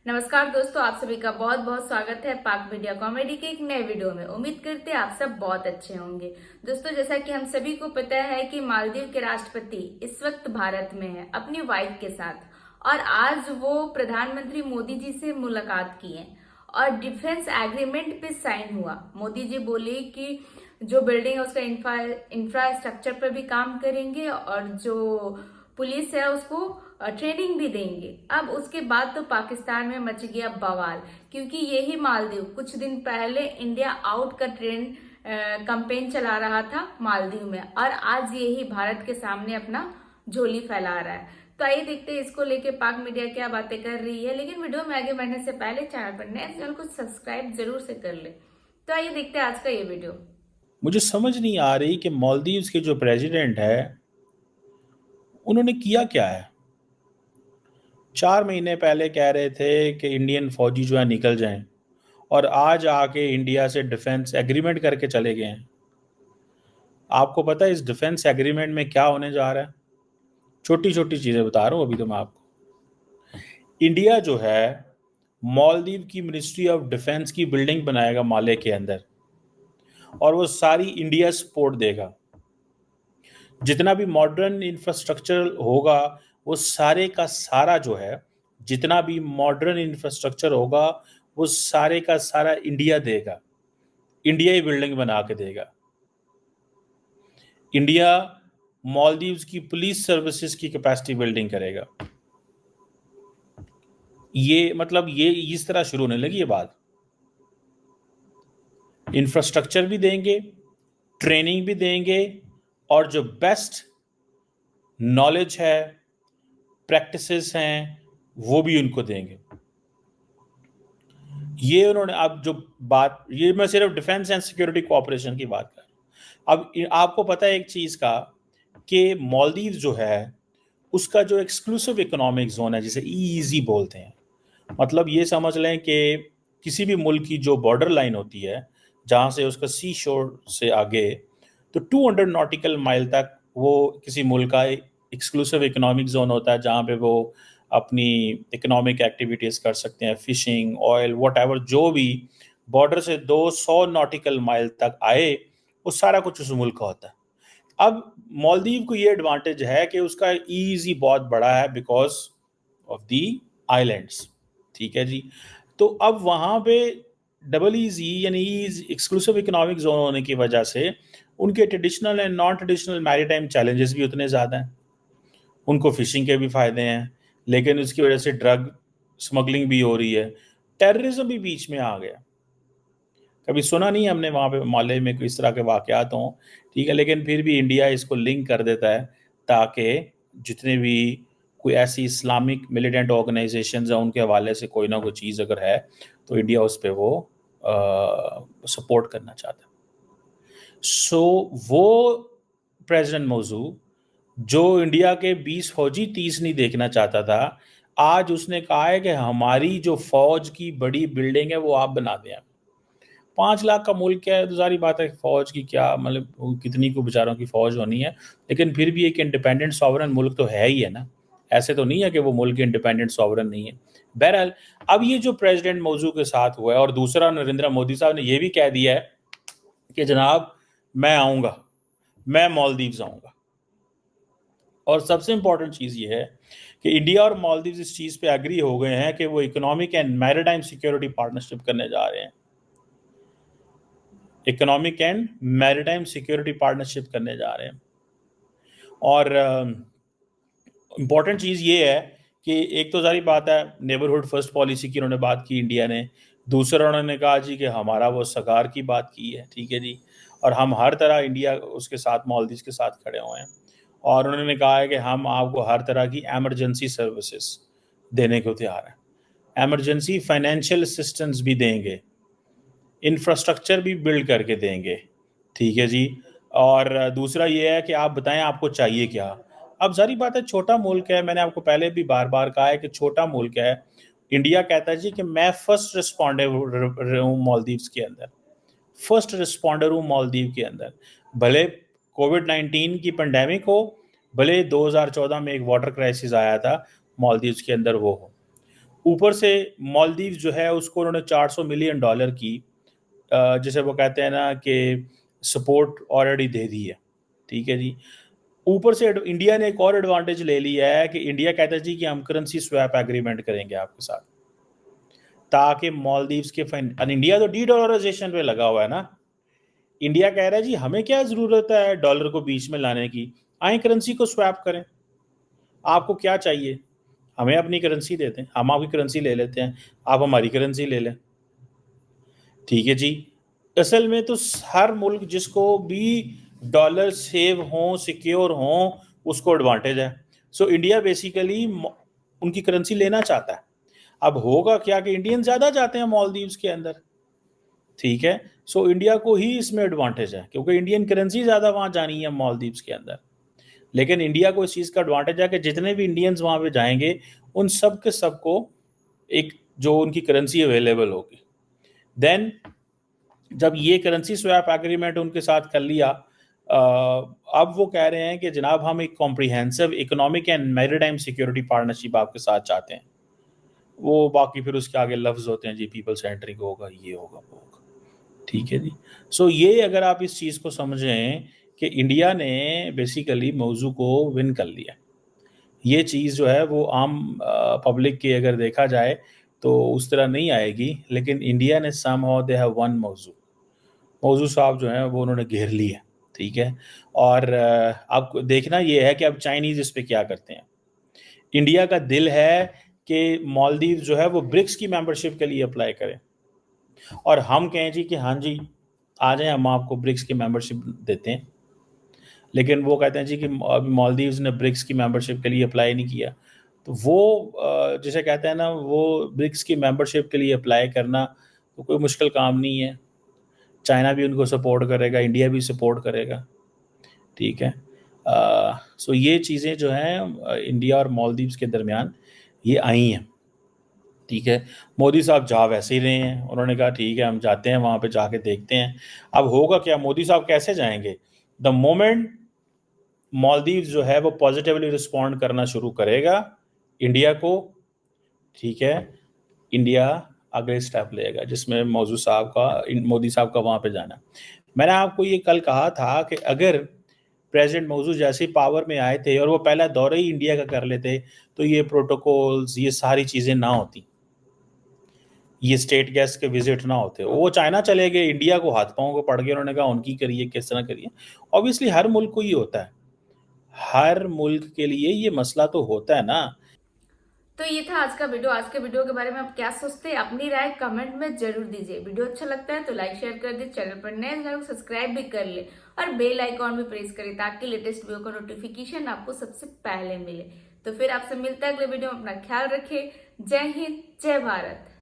नमस्कार दोस्तों, आप सभी का बहुत बहुत स्वागत है पाक मीडिया कॉमेडी के एक नए वीडियो में। उम्मीद करते हैं आप सब बहुत अच्छे होंगे। दोस्तों, जैसा कि हम सभी को पता है कि मालदीव के राष्ट्रपति इस वक्त भारत में है अपनी वाइफ के साथ, और आज वो प्रधानमंत्री मोदी जी से मुलाकात की है और डिफेंस एग्रीमेंट पे साइन हुआ। मोदी जी बोले कि जो बिल्डिंग है उसका इंफ्रास्ट्रक्चर पर भी काम करेंगे और जो पुलिस है उसको ट्रेनिंग भी देंगे। अब उसके बाद तो पाकिस्तान में मच गया बवाल, क्योंकि यही मालदीव कुछ दिन पहले इंडिया आउट का ट्रेंड कैंपेन चला रहा था मालदीव में, और आज यही भारत के सामने अपना झोली फैला रहा है। तो आइए देखते हैं इसको लेके पाक मीडिया क्या बातें कर रही है। लेकिन वीडियो में आगे बढ़ने से पहले चैनल पर नए चैनल को सब्सक्राइब जरूर से कर ले। तो आइए देखते हैं आज का ये वीडियो। मुझे समझ नहीं आ रही कि मालदीव्स के जो प्रेसिडेंट है उन्होंने किया क्या है। 4 महीने पहले कह रहे थे कि इंडियन फौजी जो है निकल जाएं, और आज आके इंडिया से डिफेंस एग्रीमेंट करके चले गए हैं। आपको पता है इस डिफेंस एग्रीमेंट में क्या होने जा रहा है? छोटी छोटी चीज़ें बता रहा हूँ अभी तो मैं आपको। इंडिया जो है मालदीव की मिनिस्ट्री ऑफ डिफेंस की बिल्डिंग बनाएगा माले के अंदर, और वो सारी इंडिया सपोर्ट देगा। जितना भी मॉडर्न इंफ्रास्ट्रक्चर होगा वो सारे का सारा जो है, जितना भी मॉडर्न इंफ्रास्ट्रक्चर होगा वो सारे का सारा इंडिया देगा। इंडिया ही बिल्डिंग बना के देगा। इंडिया मालदीव्स की पुलिस सर्विसेज की कैपेसिटी बिल्डिंग करेगा। ये मतलब ये इस तरह शुरू होने लगी ये बात। इंफ्रास्ट्रक्चर भी देंगे, ट्रेनिंग भी देंगे, और जो बेस्ट नॉलेज है, प्रैक्टिसेस हैं, वो भी उनको देंगे। ये उन्होंने अब जो बात, ये मैं सिर्फ डिफेंस एंड सिक्योरिटी कोऑपरेशन की बात कर रहा हूँ। अब आपको पता है एक चीज़ का कि मालदीव जो है उसका जो एक्सक्लूसिव इकोनॉमिक जोन है जिसे ईईजी बोलते हैं, मतलब ये समझ लें कि किसी भी मुल्क की जो बॉर्डर लाइन होती है जहाँ से उसका सी शोर से आगे, तो 200 नॉटिकल माइल तक वो किसी मुल्क का एक्सक्लूसिव इकोनॉमिक जोन होता है, जहाँ पे वो अपनी इकोनॉमिक एक्टिविटीज़ कर सकते हैं, फिशिंग, ऑयल, वट जो भी बॉर्डर से 200 नॉटिकल माइल तक आए वो सारा कुछ उस मुल्क का होता है। अब मालदीव को ये एडवांटेज है कि उसका ईजी बहुत बड़ा है बिकॉज ऑफ दी आइलैंड्स। ठीक है जी। तो अब वहाँ पे डबल ईजी यानी एक्सक्लूसिव इकोनॉमिक जोन होने की वजह से उनके traditional and non traditional maritime challenges भी उतने ज़्यादा हैं। उनको फिशिंग के भी फायदे हैं, लेकिन उसकी वजह से ड्रग स्मगलिंग भी हो रही है, टेररिज्म भी बीच में आ गया। कभी सुना नहीं हमने वहाँ पे माले में कोई इस तरह के वाकयात हों, ठीक है, लेकिन फिर भी इंडिया इसको लिंक कर देता है ताकि जितने भी कोई ऐसी इस्लामिक मिलिटेंट ऑर्गेनाइजेशंस हैं उनके हवाले से कोई ना कोई चीज़ अगर है तो इंडिया उस पर वो सपोर्ट करना चाहता है। सो वो प्रेसिडेंट मौजू जो इंडिया के 20 फौजी 30 नहीं देखना चाहता था, आज उसने कहा है कि हमारी जो फौज की बड़ी बिल्डिंग है वो आप बना दें। 5 लाख का मुल्क है तो सारी बात है, फौज की क्या मतलब कितनी को बेचारों की फौज होनी है, लेकिन फिर भी एक इंडिपेंडेंट सॉवरन मुल्क तो है ही है ना। ऐसे तो नहीं है कि वो मुल्क इंडिपेंडेंट सॉवरन नहीं है। बहरहाल अब ये जो प्रेसिडेंट मौजू के साथ हुआ है, और दूसरा नरेंद्र मोदी साहब ने ये भी कह दिया है कि जनाब मैं आऊँगा, मैं मालदीव्स आऊँगा। और सबसे इंपॉर्टेंट चीज़ ये है कि इंडिया और मालदीव्स इस चीज़ पे एग्री हो गए हैं कि वो economic and maritime security partnership करने जा रहे हैं। Economic and maritime security partnership करने जा रहे हैं। और इम्पॉर्टेंट चीज़ ये है कि एक तो सारी बात है नेबरहुड फर्स्ट पॉलिसी की उन्होंने बात की इंडिया ने, दूसरा उन्होंने कहा जी कि हमारा वो सगार की बात की है, ठीक है जी, और हम हर तरह इंडिया उसके साथ मालदीव के साथ खड़े हुए हैं। और उन्होंने कहा है कि हम आपको हर तरह की एमरजेंसी सर्विसेज देने को तैयार हैं, एमरजेंसी फाइनेंशियल असिस्टेंस भी देंगे, इंफ्रास्ट्रक्चर भी बिल्ड करके देंगे, ठीक है जी। और दूसरा ये है कि आप बताएं आपको चाहिए क्या। अब सारी बात है छोटा मुल्क है, मैंने आपको पहले भी बार बार कहा है कि छोटा मुल्क है। इंडिया कहता है जी कि मैं फर्स्ट रिस्पॉन्डर हूँ मालदीव्स के अंदर, फर्स्ट रिस्पॉन्डर हूँ मालदीव के अंदर। भले कोविड-19 की पेंडेमिक हो, भले 2014 में एक वाटर क्राइसिस आया था मालदीव्स के अंदर वो हो, ऊपर से मालदीव जो है उसको उन्होंने $400 मिलियन की जिसे वो कहते हैं ना कि सपोर्ट ऑलरेडी दे दी है। ठीक है जी। ऊपर से इंडिया ने एक और एडवांटेज ले लिया है कि इंडिया कहता है जी कि हम करेंसी स्वैप एग्रीमेंट करेंगे आपके साथ, ताकि मालदीव्स के इंडिया तो डी डॉलराइजेशन पे लगा हुआ है ना। इंडिया कह रहा है जी हमें क्या जरूरत है डॉलर को बीच में लाने की, आए करेंसी को स्वैप करें, आपको क्या चाहिए हमें अपनी करेंसी देते हैं, हम आपकी करेंसी ले लेते हैं, आप हमारी करेंसी ले लें। ठीक है जी। असल में तो हर मुल्क जिसको भी डॉलर सेव हों सिक्योर हों उसको एडवांटेज है। सो इंडिया बेसिकली उनकी करेंसी लेना चाहता है। अब होगा क्या कि इंडियन ज़्यादा जाते हैं मालदीव्स के अंदर। ठीक है। सो इंडिया को ही इसमें एडवांटेज है क्योंकि इंडियन करेंसी ज़्यादा वहाँ जानी है मालदीव्स के अंदर। लेकिन इंडिया को इस चीज़ का एडवांटेज है कि जितने भी इंडियंस वहाँ पे जाएंगे उन सब के सबको एक जो उनकी करेंसी अवेलेबल होगी। देन जब ये करेंसी स्वैप एग्रीमेंट उनके साथ कर लिया, अब वो कह रहे हैं कि जनाब हम एक comprehensive economic and maritime security partnership आपके साथ चाहते हैं। वो बाकी फिर उसके आगे लफ्ज़ होते हैं जी पीपल सेंट्रिक होगा, ये होगा, वो होगा। ठीक है जी। सो ये अगर आप इस चीज़ को समझें कि इंडिया ने बेसिकली मौजू को विन कर लिया, ये चीज़ जो है वो आम पब्लिक की अगर देखा जाए तो उस तरह नहीं आएगी, लेकिन इंडिया ने समहाउ दे हैव वन मौजू साहब जो हैं वो उन्होंने घेर ली है। ठीक है। और अब देखना ये है कि अब चाइनीज़ इस पे क्या करते हैं। इंडिया का दिल है कि मालदीव जो है वो ब्रिक्स की मेंबरशिप के लिए अप्लाई करें और हम कहें जी कि हाँ जी आ जाएं हम आपको ब्रिक्स की मेंबरशिप देते हैं, लेकिन वो कहते हैं जी कि अभी मालदीव्स ने ब्रिक्स की मेंबरशिप के लिए अप्लाई नहीं किया। तो वो जिसे कहते हैं ना वो ब्रिक्स की मेंबरशिप के लिए अप्लाई करना तो कोई मुश्किल काम नहीं है। चाइना भी उनको सपोर्ट करेगा, इंडिया भी सपोर्ट करेगा। ठीक है। सो ये चीज़ें जो हैं इंडिया और मालदीव्स के दरमियान ये आई हैं। ठीक है। मोदी साहब जा वैसे ही रहे हैं, उन्होंने कहा ठीक है हम जाते हैं वहाँ पे जाके देखते हैं। अब होगा क्या, मोदी साहब कैसे जाएंगे? द मोमेंट मालदीव्स जो है वो पॉजिटिवली रिस्पॉन्ड करना शुरू करेगा इंडिया को, ठीक है, इंडिया अगले स्टेप लेगा जिसमें मोदी साहब का वहाँ पे जाना। मैंने आपको ये कल कहा था कि अगर प्रेसिडेंट मौजूद जैसे ही पावर में आए थे और वो पहला दौरा ही इंडिया का कर लेते तो ये प्रोटोकॉल्स ये सारी चीज़ें ना होती, ये स्टेट गेस्ट के विजिट ना होते। वो चाइना चले गए, इंडिया को हाथ पाँव को पड़ गए, उन्होंने कहा उनकी करिए किस तरह करिए। ऑब्वियसली हर मुल्क को ये होता है, हर मुल्क के लिए ये मसला तो होता है ना। तो ये था आज का वीडियो। आज के वीडियो के बारे में आप क्या सोचते हैं, अपनी राय कमेंट में जरूर दीजिए। वीडियो अच्छा लगता है तो लाइक शेयर कर दे, चैनल पर नए चैनल को सब्सक्राइब भी कर ले और बेल आइकॉन भी प्रेस करें ताकि लेटेस्ट वीडियो का नोटिफिकेशन आपको सबसे पहले मिले। तो फिर आपसे मिलता है अगले वीडियो में। अपना ख्याल रखें। जय हिंद, जय भारत।